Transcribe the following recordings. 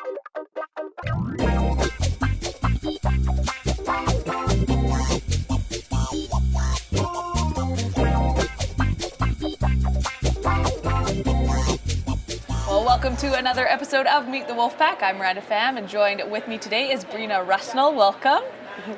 Well, welcome to another episode of Meet the Wolfpack. I'm Miranda Pham, and joined with me today is Breena Rusnell. Welcome.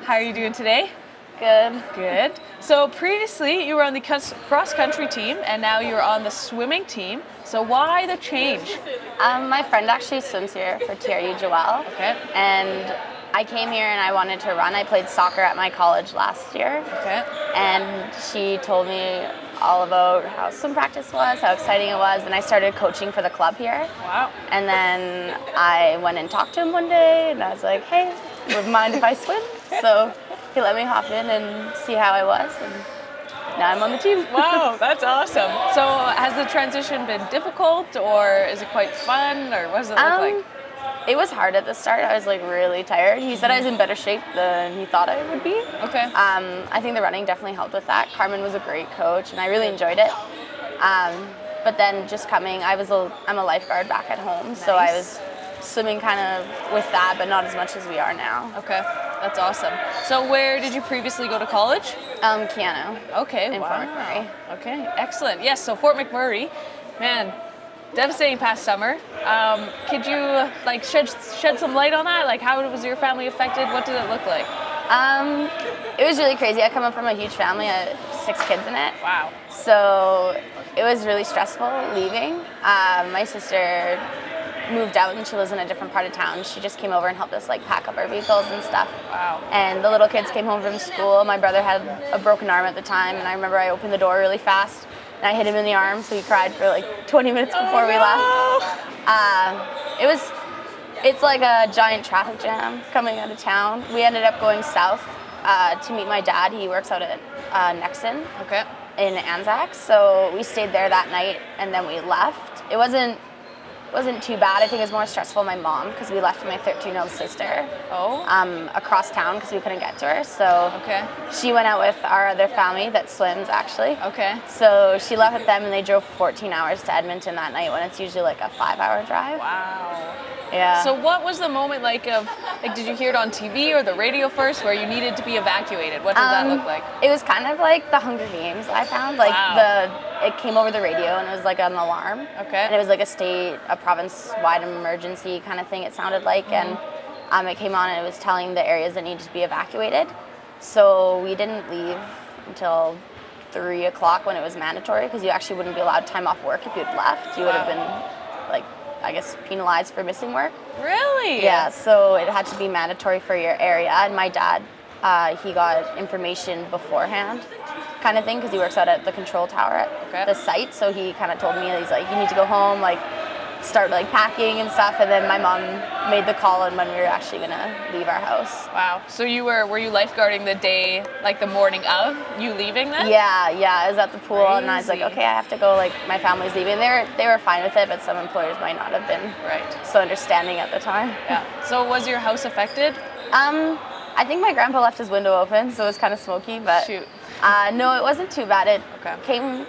How are you doing today? Good. Good. So previously you were on the cross-country team, and now you're on the swimming team. So why the change? My friend actually swims here for TRU Wolfpack. Okay. And I came here and I wanted to run. I played soccer at my college last year. Okay. And she told me all about how swim practice was, how exciting it was, and I started coaching for the club here. Wow. And then I went and talked to him one day, and I was like, hey, would mind if I swim? So he let me hop in and see how I was, and now I'm on the team. Wow, that's awesome. So has the transition been difficult, or is it quite fun, or what does it look like? It was hard at the start. I was like really tired. He said I was in better shape than he thought I would be. Okay. I think the running definitely helped with that. Carmen was a great coach, and I really enjoyed it. But then just coming, I'm a lifeguard back at home, so I was swimming kind of with that, but not as much as we are now. Okay, that's awesome. So where did you previously go to college? Keanu. Okay, in wow. Fort McMurray. Okay, excellent. Yes, so Fort McMurray, man, devastating past summer. Could you like shed some light on that? Like, how was your family affected? What did it look like? It was really crazy. I come up from a huge family, 6 kids in it. Wow. So it was really stressful leaving. My sister moved out and she lives in a different part of town. She just came over and helped us like pack up our vehicles and stuff. Wow. And the little kids came home from school. My brother had a broken arm at the time, and I remember I opened the door really fast and I hit him in the arm, so he cried for like 20 minutes before we left. It's like a giant traffic jam coming out of town. We ended up going south to meet my dad. He works out at Nexon in Anzac, so we stayed there that night and then we left. It wasn't too bad. I think it was more stressful my mom, because we left my 13-year-old sister across town because we couldn't get to her. So she went out with our other family that swims actually. Okay. So she left with them and they drove 14 hours to Edmonton that night when it's usually like a 5-hour drive. Wow. Yeah. So what was the moment like did you hear it on TV or the radio first where you needed to be evacuated? What did that look like? It was kind of like the Hunger Games, I found. Like it came over the radio and it was like an alarm. Okay. And it was like a province-wide emergency kind of thing, it sounded like. And it came on and it was telling the areas that needed to be evacuated. So we didn't leave until 3 o'clock when it was mandatory, because you actually wouldn't be allowed time off work if you had left. You would have been like, I guess, penalized for missing work. Really? Yeah, so it had to be mandatory for your area. And my dad, he got information beforehand kind of thing, because he works out at the control tower at the site. So he kind of told me, he's like, you need to go home, like start like packing and stuff. And then my mom made the call on when we were actually gonna leave our house. Wow. So were you lifeguarding the day, like the morning of you leaving then? Yeah, I was at the pool and I was like, okay, I have to go, like my family's leaving. They were fine with it, but some employers might not have been so understanding at the time. Yeah. So was your house affected? I think my grandpa left his window open, so it was kind of smoky, but no, it wasn't too bad. It came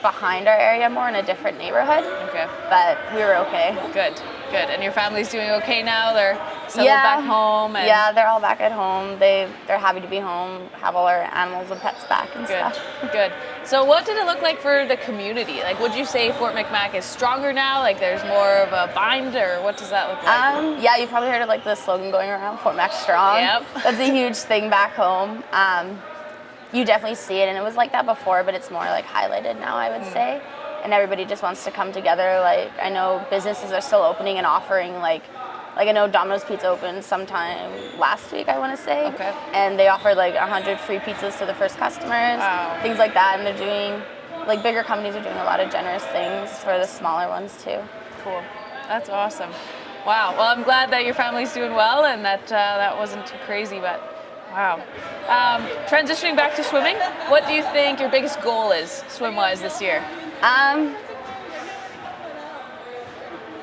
behind our area more in a different neighborhood. Okay. But we were okay. Good. And your family's doing okay now? They're settled back home? And yeah, they're all back at home. They're happy to be home, have all our animals and pets back and stuff. Good. So what did it look like for the community? Like, would you say Fort McMac is stronger now? Like there's more of a bind, or what does that look like? Yeah, you've probably heard of like the slogan going around, Fort Mac Strong. Yep. That's a huge thing back home. You definitely see it, and it was like that before, but it's more like highlighted now, I would say. And everybody just wants to come together. Like, I know businesses are still opening and offering, like I know Domino's Pizza opened sometime last week, I want to say. Okay. And they offered like 100 free pizzas to the first customers, things like that. And they're doing, like bigger companies are doing a lot of generous things for the smaller ones too. Cool. That's awesome. Wow. Well, I'm glad that your family's doing well and that that wasn't too crazy, but wow. Transitioning back to swimming, what do you think your biggest goal is swim-wise this year?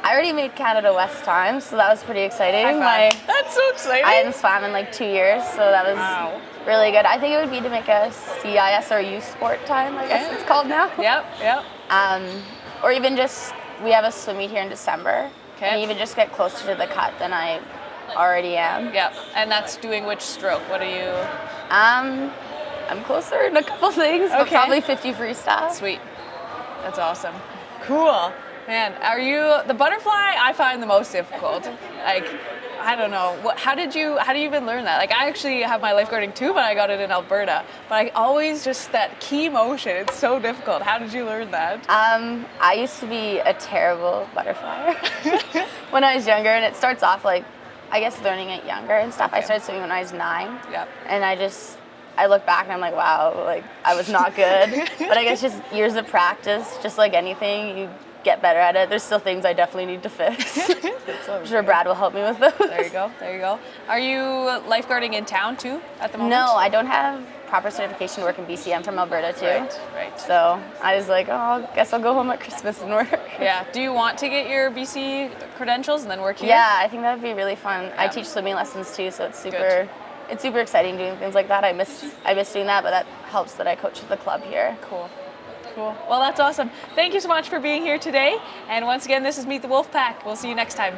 I already made Canada West time, so that was pretty exciting. That's so exciting. I hadn't swam in like 2 years, so that was really good. I think it would be to make a CIS or U Sport time, I guess it's called now. Yep. Or even just, we have a swim meet here in December, and even just get closer to the cut than I already am. Yeah, and that's doing which stroke? What are you? I'm closer in a couple things, but probably 50 freestyle. Sweet. That's awesome. Cool. Man, are you the butterfly? I find the most difficult. Like, I don't know. How do you even learn that? Like, I actually have my lifeguarding too, but I got it in Alberta. But I always just that key motion. It's so difficult. How did you learn that? I used to be a terrible butterflyer when I was younger, and it starts off like, I guess learning it younger and stuff. I started swimming when I was 9. Yep. And I look back and I'm like, wow, like I was not good. But I guess just years of practice, just like anything, you get better at it. There's still things I definitely need to fix. I'm sure Brad will help me with those. There you go. Are you lifeguarding in town too at the moment? No, I don't have proper certification to work in BC. I'm from Alberta too. Right. So I was like, oh, I guess I'll go home at Christmas and work. Yeah. Do you want to get your BC credentials and then work here? Yeah, I think that would be really fun. Yeah. I teach swimming lessons too, so it's super exciting doing things like that. I miss doing that, but that helps that I coach at the club here. Cool. Well, that's awesome. Thank you so much for being here today. And once again, this is Meet the Wolfpack. We'll see you next time.